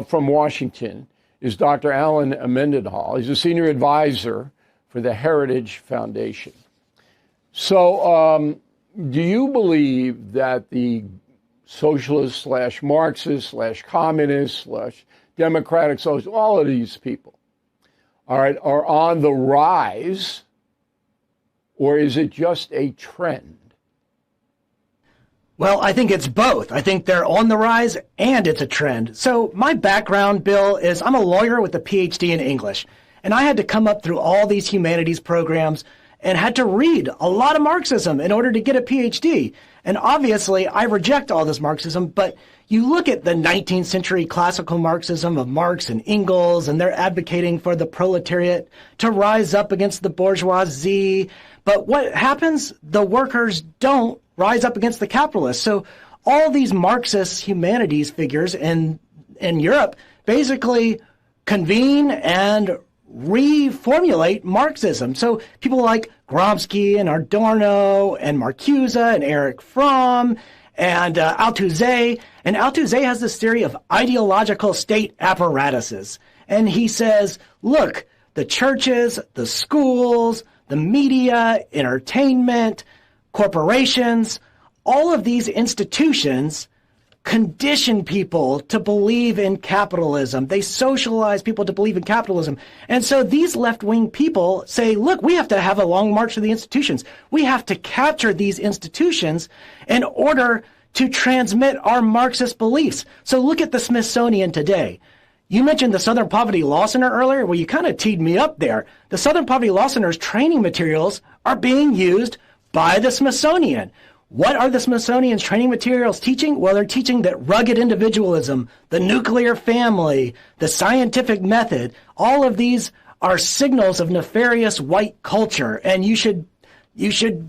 From Washington is Dr. Alan Mendenhall. He's a senior advisor for the Heritage Foundation. So do you believe that the socialist / Marxist / communist / democratic social, all of these people, all right, are on the rise, or is it just a trend? Well, I think it's both. I think they're on the rise and it's a trend. So my background, Bill, is I'm a lawyer with a PhD in English. And I had to come up through all these humanities programs and had to read a lot of Marxism in order to get a PhD. And obviously, I reject all this Marxism, but you look at the 19th century classical Marxism of Marx and Engels, and they're advocating for the proletariat to rise up against the bourgeoisie. But what happens? The workers don't rise up against the capitalists. So all these Marxist humanities figures in Europe basically convene and reformulate Marxism. So people like Gramsci and Adorno and Marcuse and Erich Fromm and Althusser. And Althusser has this theory of ideological state apparatuses. And he says, look, the churches, the schools, the media, entertainment, corporations, all of these institutions condition people to believe in capitalism. They socialize people to believe in capitalism. And so these left-wing people say, look, we have to have a long march to the institutions. We have to capture these institutions in order to transmit our Marxist beliefs. So look at the Smithsonian today. You mentioned the Southern Poverty Law Center earlier. Well, you kind of teed me up there. The Southern Poverty Law Center's training materials are being used by the Smithsonian. What are the Smithsonian's training materials teaching? Well, they're teaching that rugged individualism, the nuclear family, the scientific method, all of these are signals of nefarious white culture. And you should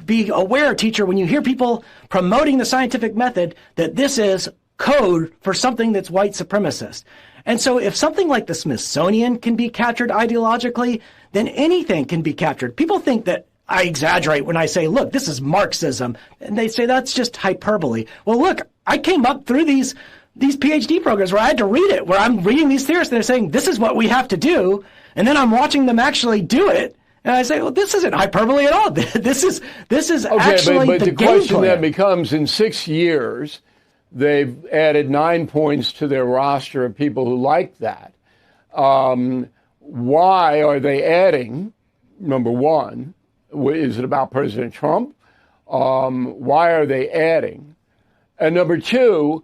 be aware, teacher, when you hear people promoting the scientific method, that this is code for something that's white supremacist. And so if something like the Smithsonian can be captured ideologically, then anything can be captured. People think that I exaggerate when I say, look, this is Marxism. And they say that's just hyperbole. Well, look, I came up through these PhD programs where I had to read it, where I'm reading these theorists and they're saying, this is what we have to do. And then I'm watching them actually do it. And I say, well, this isn't hyperbole at all. This is actually but the the question plan. then becomes, in 6 years, they've added 9 points to their roster of people who like that. Why are they adding, number one? Is it about President Trump? Why are they adding? And number two,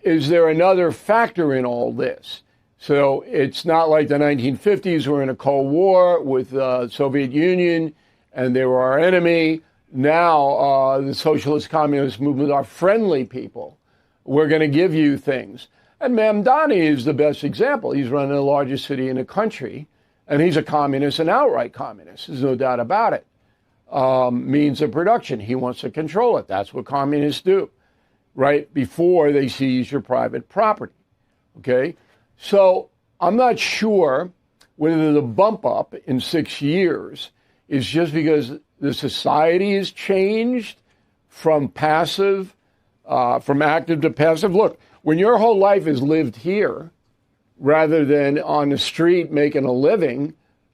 is there another factor in all this? So it's not like the 1950s, we're in a Cold War with the Soviet Union and they were our enemy. Now the socialist communist movement are friendly people. We're going to give you things. And Mamdani is the best example. He's running the largest city in the country. And he's a communist, an outright communist. There's no doubt about it. Means of production. He wants to control it. That's what communists do, right? Before they seize your private property. Okay? So I'm not sure whether the bump up in 6 years is just because the society has changed from passive, from active to passive. Look, when your whole life is lived here, rather than on the street making a living,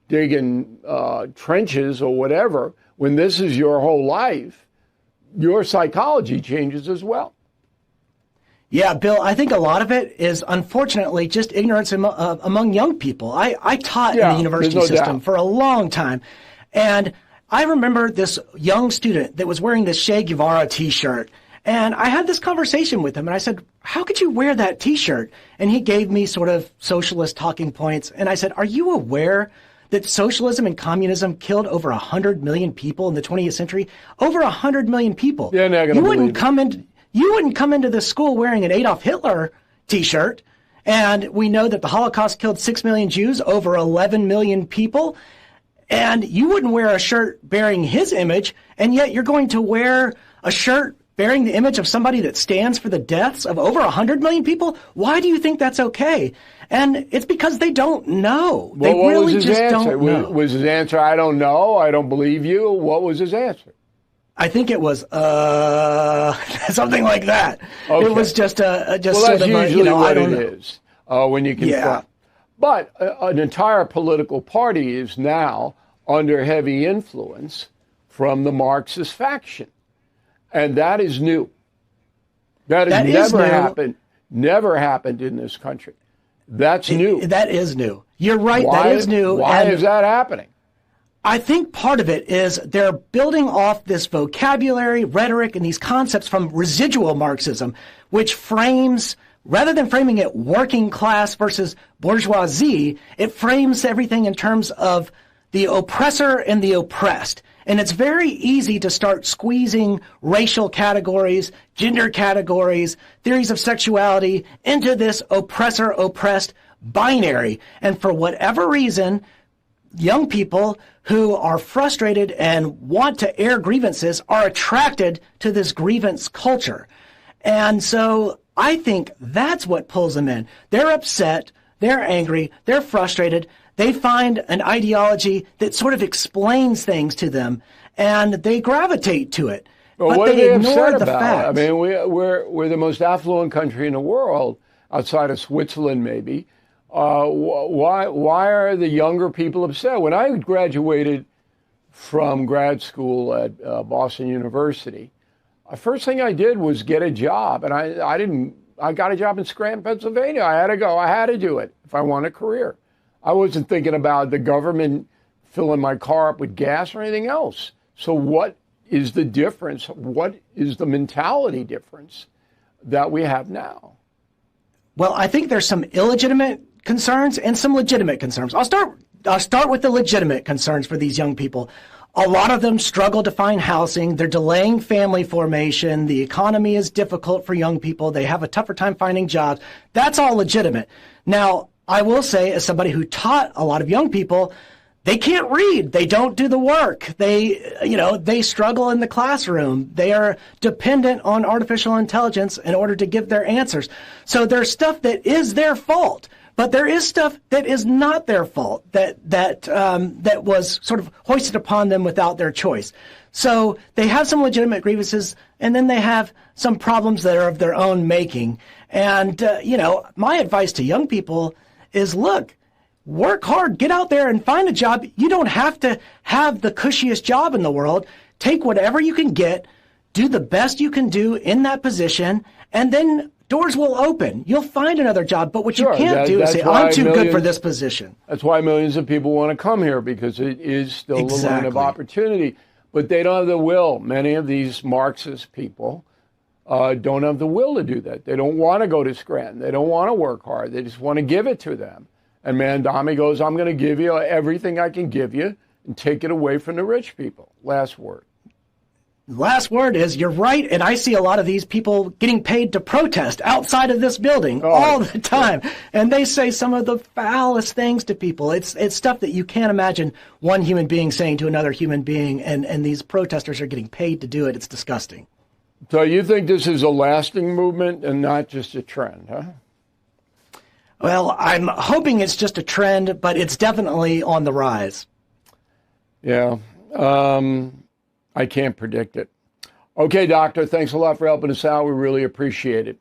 digging trenches or whatever, when this is your whole life, your psychology changes as well. Yeah, Bill, I think a lot of it is, unfortunately, just ignorance among young people. I taught in the university system for a long time, and I remember this young student that was wearing this Che Guevara T-shirt. And I had this conversation with him, and I said, how could you wear that T-shirt? And he gave me sort of socialist talking points. And I said, are you aware that socialism and communism killed over 100 million people in the 20th century? Over 100 million people. Yeah, not gonna believe it. You wouldn't come into the school wearing an Adolf Hitler T-shirt. And we know that the Holocaust killed 6 million Jews, over 11 million people. And you wouldn't wear a shirt bearing his image, and yet you're going to wear a shirt bearing the image of somebody that stands for the deaths of over 100 million people? Why do you think that's okay? And it's because they don't know. Well, they really just don't know. Was his answer, I don't know, I don't believe you? What was his answer? I think it was something like that. Okay. It was just Well, sort that's of usually I what don't it know. is when you confront. But an entire political party is now under heavy influence from the Marxist faction. And that is new. That has never happened in this country. That's new. That is new. You're right, Why, that is new. Why is that happening? I think part of it is they're building off this vocabulary, rhetoric, and these concepts from residual Marxism, which frames, rather than framing it working class versus bourgeoisie, it frames everything in terms of the oppressor and the oppressed. And it's very easy to start squeezing racial categories, gender categories, theories of sexuality into this oppressor-oppressed binary. And for whatever reason, young people who are frustrated and want to air grievances are attracted to this grievance culture. And so I think that's what pulls them in. They're upset, they're angry, they're frustrated. They find an ideology that sort of explains things to them, and they gravitate to it. Well, but what they are they ignore upset the about? facts. I mean, we're the most affluent country in the world, outside of Switzerland, maybe. Why are the younger people upset? When I graduated from grad school at Boston University, the first thing I did was get a job, and I got a job in Scranton, Pennsylvania. I had to go. I had to do it if I want a career. I wasn't thinking about the government filling my car up with gas or anything else. So what is the difference? What is the mentality difference that we have now? Well, I think there's some illegitimate concerns and some legitimate concerns. I'll start with the legitimate concerns for these young people. A lot of them struggle to find housing. They're delaying family formation. The economy is difficult for young people. They have a tougher time finding jobs. That's all legitimate. Now, I will say, as somebody who taught a lot of young people, they can't read. They don't do the work. They struggle in the classroom. They are dependent on artificial intelligence in order to give their answers. So there's stuff that is their fault, but there is stuff that is not their fault, that was sort of hoisted upon them without their choice. So they have some legitimate grievances, and then they have some problems that are of their own making. And my advice to young people is, look, work hard, get out there and find a job. You don't have to have the cushiest job in the world. Take whatever you can get, do the best you can do in that position, and then doors will open. You'll find another job. But what you can't do is say, I'm too good for this position. That's why millions of people want to come here, because it is still a land of opportunity. But they don't have the will. Many of these Marxist people don't have the will to do that. They don't want to go to Scranton. They don't want to work hard. They just want to give it to them. And Mandami goes, I'm going to give you everything I can give you and take it away from the rich people. Last word. Last word is, you're right, and I see a lot of these people getting paid to protest outside of this building all the time. And they say some of the foulest things to people. It's stuff that you can't imagine one human being saying to another human being, and these protesters are getting paid to do it. It's disgusting. So you think this is a lasting movement and not just a trend, huh? Well, I'm hoping it's just a trend, but it's definitely on the rise. Yeah, I can't predict it. Okay, Doctor, thanks a lot for helping us out. We really appreciate it.